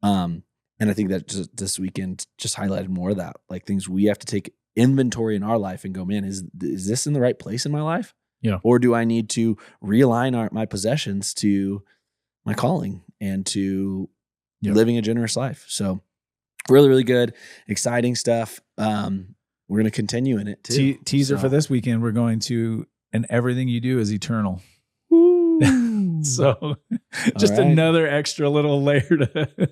[SPEAKER 1] And I think that just this weekend just highlighted more of that, like things we have to take inventory in our life and go, man, is this in the right place in my life?
[SPEAKER 2] Yeah.
[SPEAKER 1] Or do I need to realign my possessions to my calling and to living a generous life? So Really, really good, exciting stuff. We're going to continue in it too.
[SPEAKER 2] Teaser for this weekend. We're going to, and everything you do is eternal. So just another extra little layer to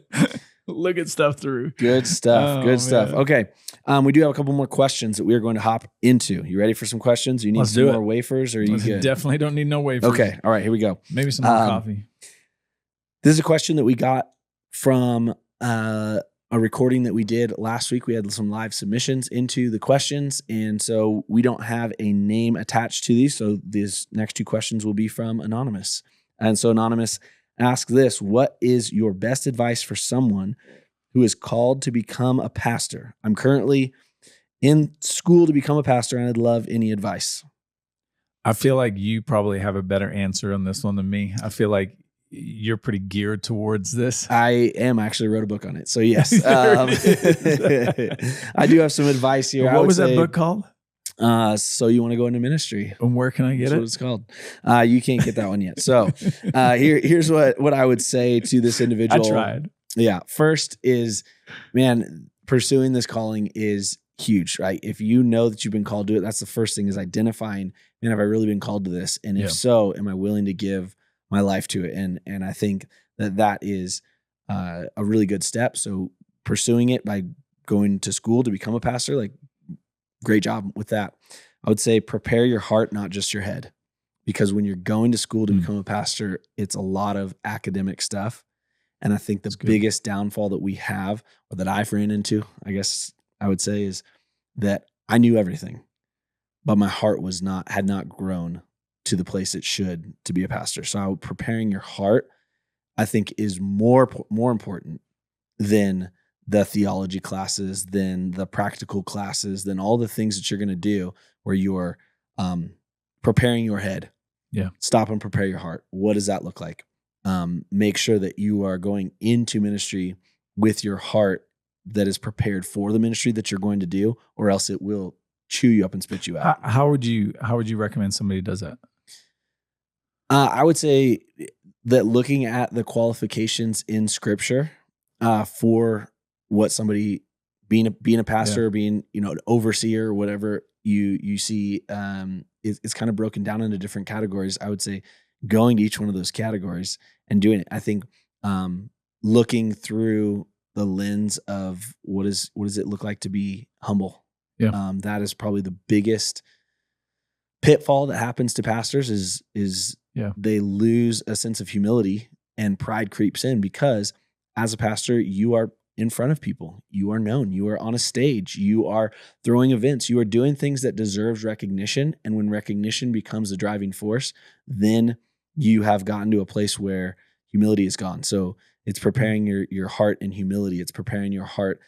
[SPEAKER 2] look at stuff through.
[SPEAKER 1] Good stuff. Good stuff. Okay. We do have a couple more questions that we are going to hop into. You ready for some questions? You need some more wafers, or are you good?
[SPEAKER 2] Definitely don't need no wafers.
[SPEAKER 1] Okay. All right. Here we go.
[SPEAKER 2] Maybe some more coffee.
[SPEAKER 1] This is a question that we got from a recording that we did last week. We had some live submissions into the questions, and so we don't have a name attached to these. So these next two questions will be from Anonymous. And so Anonymous asks this: what is your best advice for someone who is called to become a pastor? I'm currently in school to become a pastor, and I'd love any advice.
[SPEAKER 2] I feel like you probably have a better answer on this one than me. I feel like you're pretty geared towards this.
[SPEAKER 1] I am. I actually wrote a book on it. So yes, I do have some advice here.
[SPEAKER 2] What was that book called?
[SPEAKER 1] So you want to go into ministry?
[SPEAKER 2] And where can I get it?
[SPEAKER 1] What it's called. You can't get that one yet. So here's what I would say to this individual.
[SPEAKER 2] I tried.
[SPEAKER 1] Yeah. First is, man, pursuing this calling is huge, right? If you know that you've been called to it, that's the first thing, is identifying, man, have I really been called to this? And if so, am I willing to give my life to it? And I think that is a really good step. So pursuing it by going to school to become a pastor, like, great job with that. I would say prepare your heart, not just your head, because when you're going to school to become a pastor, it's a lot of academic stuff. And I think the biggest downfall that we have, or that I've ran into, I guess I would say, is that I knew everything, but my heart had not grown to the place it should to be a pastor. So preparing your heart, I think, is more important than the theology classes, than the practical classes, than all the things that you're going to do where you're preparing your head.
[SPEAKER 2] Yeah.
[SPEAKER 1] Stop and prepare your heart. What does that look like? Make sure that you are going into ministry with your heart that is prepared for the ministry that you're going to do, or else it will chew you up and spit you out.
[SPEAKER 2] How would you recommend somebody does that?
[SPEAKER 1] I would say that looking at the qualifications in Scripture for what somebody being a pastor, or being, an overseer, or whatever you see, it's kind of broken down into different categories. I would say going to each one of those categories and doing it. I think looking through the lens of what does it look like to be humble.
[SPEAKER 2] Yeah.
[SPEAKER 1] That is probably the biggest pitfall that happens to pastors is they lose a sense of humility, and pride creeps in, because as a pastor, you are in front of people. You are known. You are on a stage. You are throwing events. You are doing things that deserves recognition. And when recognition becomes the driving force, then you have gotten to a place where humility is gone. So it's preparing your heart in humility. It's preparing your heart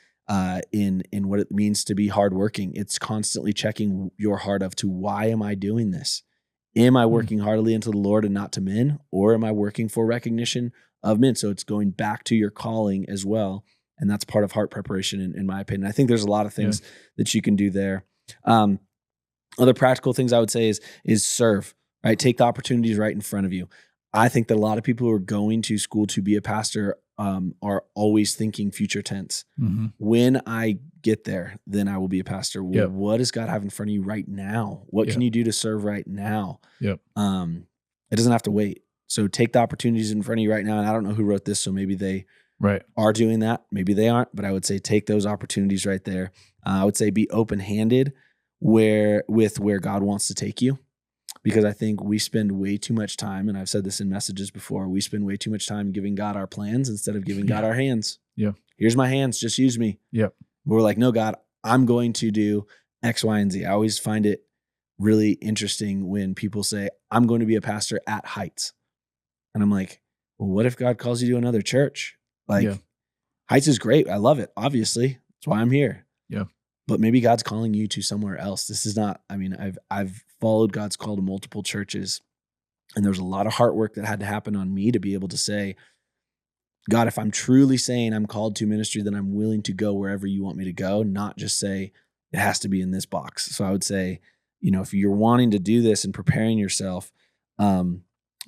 [SPEAKER 1] in what it means to be hardworking. It's constantly checking your heart to why am I doing this? Am I working heartily unto the Lord and not to men? Or am I working for recognition of men? So it's going back to your calling as well. And that's part of heart preparation, in my opinion. I think there's a lot of things that you can do there. Other practical things I would say is serve, right? Take the opportunities right in front of you. I think that a lot of people who are going to school to be a pastor are always thinking future tense. Mm-hmm. When I get there, then I will be a pastor. Well, what does God have in front of you right now? What can you do to serve right now? It doesn't have to wait. So take the opportunities in front of you right now. And I don't know who wrote this, so maybe they are doing that. Maybe they aren't, but I would say take those opportunities right there. I would say be open-handed where God wants to take you, because I think we spend way too much time, and I've said this in messages before, we spend way too much time giving God our plans instead of giving God our hands. Yeah. Here's my hands, just use me. Yep. We're like, no, God, I'm going to do X, Y, and Z. I always find it really interesting when people say, I'm going to be a pastor at Heights. And I'm like, well, what if God calls you to another church? Heights is great. I love it. Obviously, that's why I'm here. Yeah. But maybe God's calling you to somewhere else. This is not, I've followed God's call to multiple churches, and there's a lot of heart work that had to happen on me to be able to say, God, if I'm truly saying I'm called to ministry, then I'm willing to go wherever you want me to go, not just say it has to be in this box. So I would say, if you're wanting to do this and preparing yourself,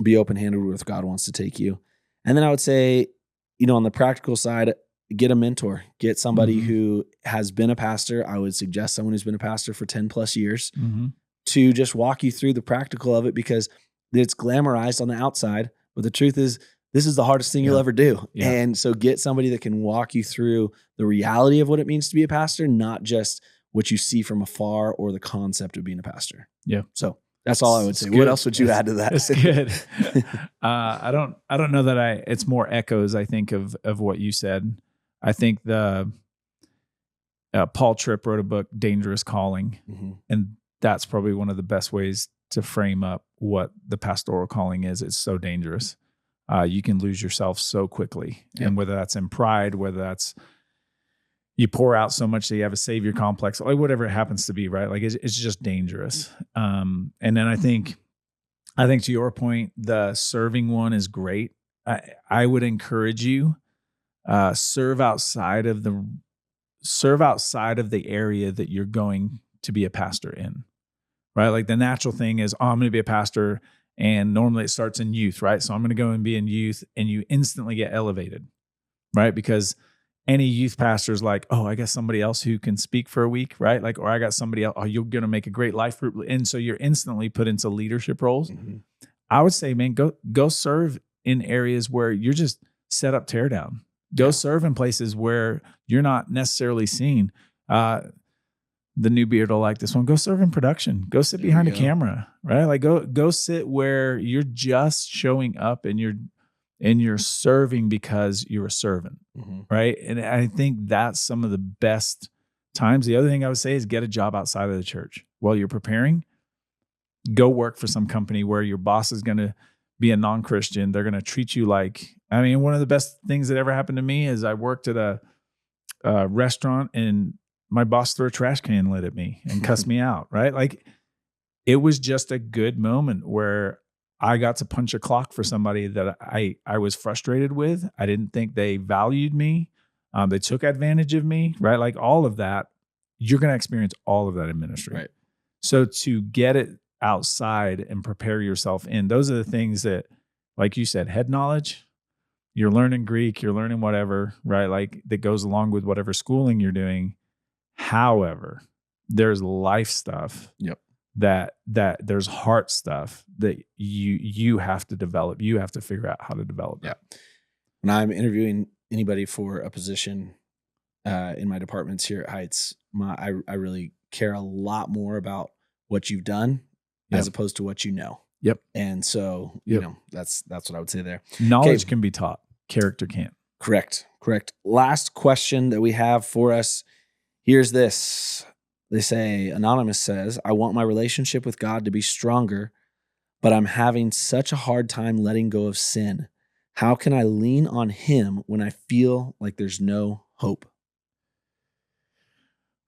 [SPEAKER 1] be open-handed with where God wants to take you. And then I would say, on the practical side, get a mentor, get somebody who has been a pastor. I would suggest someone who's been a pastor for 10 plus years to just walk you through the practical of it, because it's glamorized on the outside, but the truth is this is the hardest thing you'll ever do. Yeah. And so get somebody that can walk you through the reality of what it means to be a pastor, not just what you see from afar or the concept of being a pastor.
[SPEAKER 2] Yeah.
[SPEAKER 1] So that's all I would say. What else would you add to that?
[SPEAKER 2] It's good. I don't know that it's more echoes, I think, of what you said. I think Paul Tripp wrote a book, Dangerous Calling. And that's probably one of the best ways to frame up what the pastoral calling is. It's so dangerous. You can lose yourself so quickly. Yep. And whether that's in pride, whether that's you pour out so much that you have a savior complex, like whatever it happens to be, right? Like it's just dangerous. And then I think to your point, the serving one is great. I would encourage you, serve outside of the area that you're going to be a pastor in, right? Like the natural thing is, I'm going to be a pastor, and normally it starts in youth, right? So I'm going to go and be in youth, and you instantly get elevated, right? Because any youth pastor is like, oh, I got somebody else who can speak for a week, right? Like, or I got somebody else, oh, you're going to make a great life group. And so you're instantly put into leadership roles. I would say, man, go serve in areas where you're just set up tear down. Go serve in places where you're not necessarily seen. The new beard will like this one. Go serve in production. Go sit behind a camera, right? Like go sit where you're just showing up and you're serving because you're a servant, right? And I think that's some of the best times. The other thing I would say is get a job outside of the church. While you're preparing, go work for some company where your boss is going to be a non-Christian. They're going to treat you like, one of the best things that ever happened to me is I worked at a restaurant, and my boss threw a trash can lid at me and cussed me out, right? Like it was just a good moment where I got to punch a clock for somebody that I was frustrated with. I didn't think they valued me. They took advantage of me, right? Like all of that, you're going to experience all of that in ministry. Right. So to get it outside and prepare yourself in, those are the things that, like you said, head knowledge, you're learning Greek, you're learning whatever, right? Like that goes along with whatever schooling you're doing. However, there's life stuff. Yep. That there's heart stuff that you have to develop. You have to figure out how to develop that.
[SPEAKER 1] Yeah. When I'm interviewing anybody for a position in my departments here at Heights, I really care a lot more about what you've done as opposed to what you know.
[SPEAKER 2] Yep.
[SPEAKER 1] And so, that's what I would say there.
[SPEAKER 2] Knowledge can be taught. Character can't.
[SPEAKER 1] Correct. Last question that we have for us. Here's this. They say, Anonymous says, I want my relationship with God to be stronger, but I'm having such a hard time letting go of sin. How can I lean on him when I feel like there's no hope?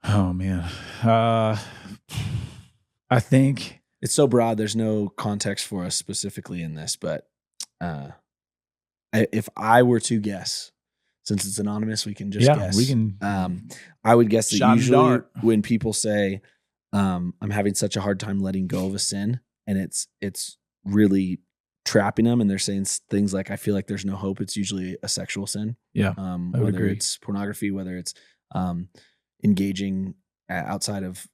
[SPEAKER 2] Oh, man. I think
[SPEAKER 1] it's so broad. There's no context for us specifically in this, but if I were to guess, since it's anonymous, we can just guess.
[SPEAKER 2] We can.
[SPEAKER 1] I would guess that usually when people say, I'm having such a hard time letting go of a sin, and it's really trapping them, and they're saying things like, I feel like there's no hope, it's usually a sexual sin.
[SPEAKER 2] Yeah.
[SPEAKER 1] Whether it's pornography, whether it's engaging outside of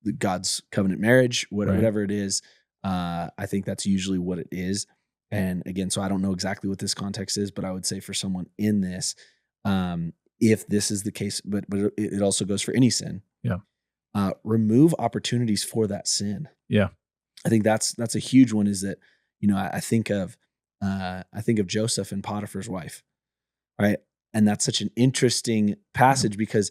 [SPEAKER 1] the God's covenant marriage, whatever it is. I think that's usually what it is. And again, so I don't know exactly what this context is, but I would say for someone in this, if this is the case, but it also goes for any sin.
[SPEAKER 2] Yeah.
[SPEAKER 1] Remove opportunities for that sin.
[SPEAKER 2] Yeah.
[SPEAKER 1] I think that's a huge one. Is that, I think of Joseph and Potiphar's wife, right? And that's such an interesting passage because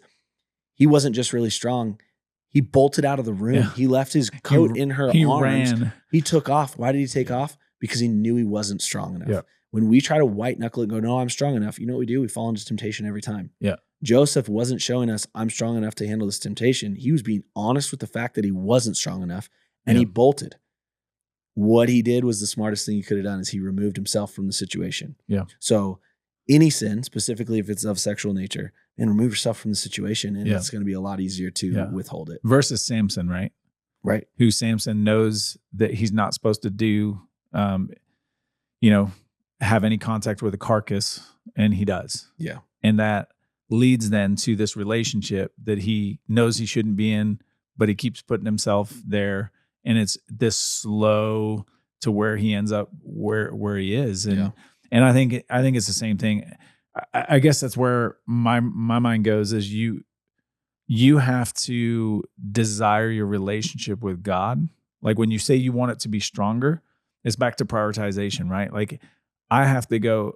[SPEAKER 1] he wasn't just really strong. He bolted out of the room. Yeah. He left his coat in her arms. Ran. He took off. Why did he take off? Because he knew he wasn't strong enough. Yeah. When we try to white knuckle it and go, no, I'm strong enough. You know what we do? We fall into temptation every time.
[SPEAKER 2] Yeah.
[SPEAKER 1] Joseph wasn't showing us I'm strong enough to handle this temptation. He was being honest with the fact that he wasn't strong enough, and he bolted. What he did was the smartest thing he could have done, is he removed himself from the situation.
[SPEAKER 2] Yeah.
[SPEAKER 1] So any sin, specifically if it's of sexual nature, and remove yourself from the situation, and it's going to be a lot easier to withhold it.
[SPEAKER 2] Versus Samson, right?
[SPEAKER 1] Right.
[SPEAKER 2] Who Samson knows that he's not supposed to do, have any contact with a carcass, and he does.
[SPEAKER 1] Yeah.
[SPEAKER 2] And that leads then to this relationship that he knows he shouldn't be in, but he keeps putting himself there. And it's this slow to where he ends up where he is. And I think it's the same thing. I guess that's where my mind goes is you have to desire your relationship with God. Like when you say you want it to be stronger, it's back to prioritization, right? Like I have to go,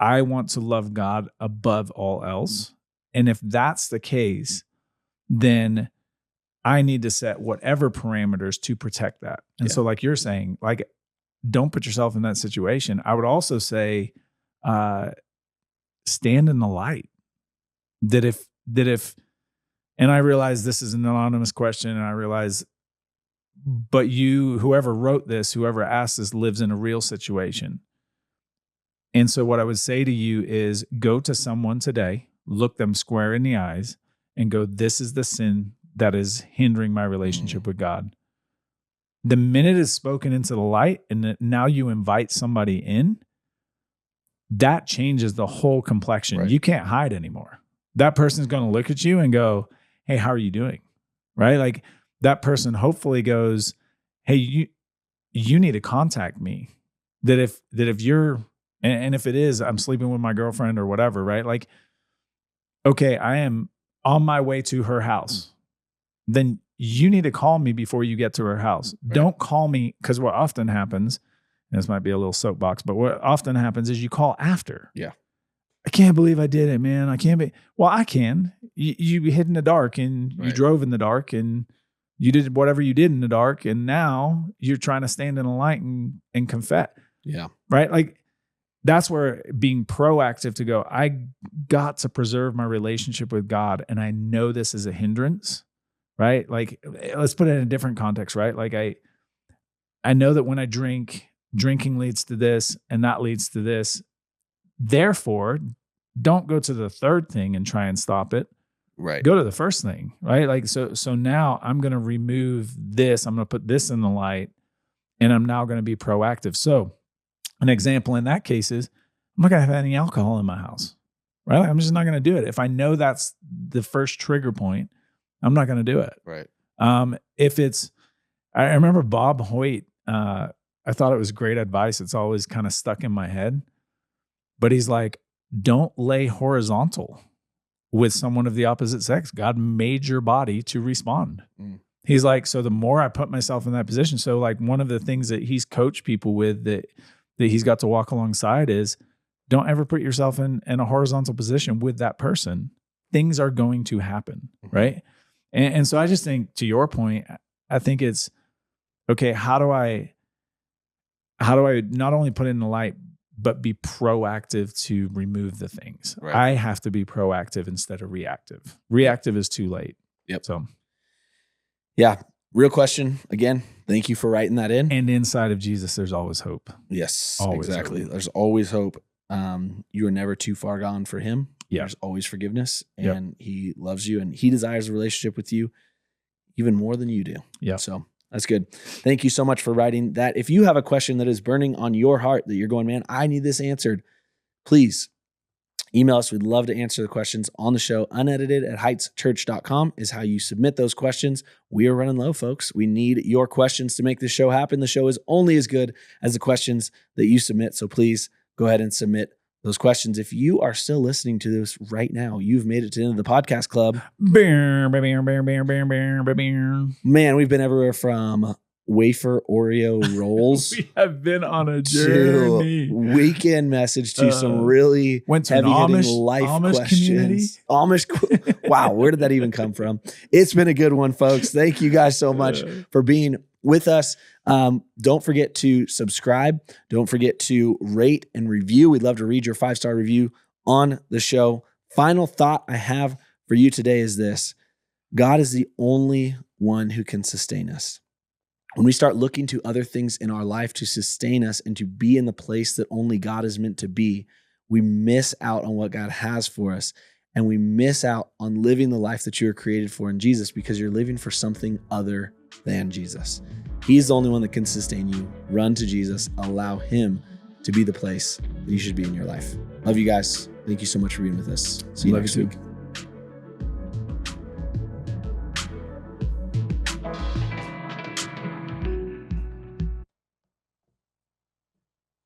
[SPEAKER 2] I want to love God above all else. And if that's the case, then I need to set whatever parameters to protect that. And so like you're saying, like, don't put yourself in that situation. I would also say, stand in the light. That if, and I realize this is an anonymous question, and I realize, but whoever wrote this, whoever asked this, lives in a real situation. And so what I would say to you is go to someone today, look them square in the eyes, and go, this is the sin that is hindering my relationship with God. The minute it's spoken into the light, and now you invite somebody in, that changes the whole complexion. Right. You can't hide anymore. That person's going to look at you and go, hey, how are you doing? Right? Like that person hopefully goes, hey, you need to contact me. That if you're, and if it is, I'm sleeping with my girlfriend or whatever, right? Like, okay, I am on my way to her house. Then you need to call me before you get to her house. Right. Don't call me, because what often happens, and this might be a little soapbox, but what often happens is you call after. Yeah. I can't believe I did it, man. I can't be. Well, I can. You hid in the dark, and you drove in the dark, and you did whatever you did in the dark, and now you're trying to stand in the light and confess. Yeah. Right? Like that's where being proactive to go, I got to preserve my relationship with God, and I know this is a hindrance, right? Like let's put it in a different context, right? Like I know that when I drink, drinking leads to this, and that leads to this. Therefore, don't go to the third thing and try and stop it. Right. Go to the first thing, right? Like, so now I'm going to remove this. I'm going to put this in the light, and I'm now going to be proactive. So an example in that case is I'm not going to have any alcohol in my house, right? I'm just not going to do it. If I know that's the first trigger point, I'm not going to do it. Right. If it's, I remember Bob Hoyt, I thought it was great advice. It's always kind of stuck in my head. But he's like, don't lay horizontal with someone of the opposite sex. God made your body to respond. He's like, so the more I put myself in that position, so like one of the things that he's coached people with that he's got to walk alongside is don't ever put yourself in a horizontal position with that person. Things are going to happen, right? And so I just think, to your point, I think it's, okay, how do I not only put it in the light, but be proactive to remove the things. Right. I have to be proactive instead of reactive. Reactive is too late. Yep. So,
[SPEAKER 1] yeah, real question. Again, thank you for writing that in.
[SPEAKER 2] And inside of Jesus, there's always hope.
[SPEAKER 1] Yes, always exactly. Hope. There's always hope. You are never too far gone for him. Yeah. There's always forgiveness, and he loves you, and he desires a relationship with you even more than you do. Yeah. So that's good. Thank you so much for writing that. If you have a question that is burning on your heart that you're going, man, I need this answered, please email us. We'd love to answer the questions on the show. Unedited@heightschurch.com is how you submit those questions. We are running low, folks. We need your questions to make this show happen. The show is only as good as the questions that you submit. So please go ahead and submit those questions. If you are still listening to this right now, you've made it to the end of the podcast club. Man, we've been everywhere from wafer Oreo rolls.
[SPEAKER 2] We have been on a journey.
[SPEAKER 1] Weekend message to some really heavy-hitting life questions. Amish. Wow, where did that even come from? It's been a good one, folks. Thank you guys so much for being with us. Don't forget to subscribe. Don't forget to rate and review. We'd love to read your 5-star review on the show. Final thought I have for you today is this: God is the only one who can sustain us. When we start looking to other things in our life to sustain us and to be in the place that only God is meant to be, we miss out on what God has for us. And we miss out on living the life that you were created for in Jesus, because you're living for something other than Jesus. He's the only one that can sustain you. Run to Jesus. Allow him to be the place that you should be in your life. Love you guys. Thank you so much for being with us. See you next week.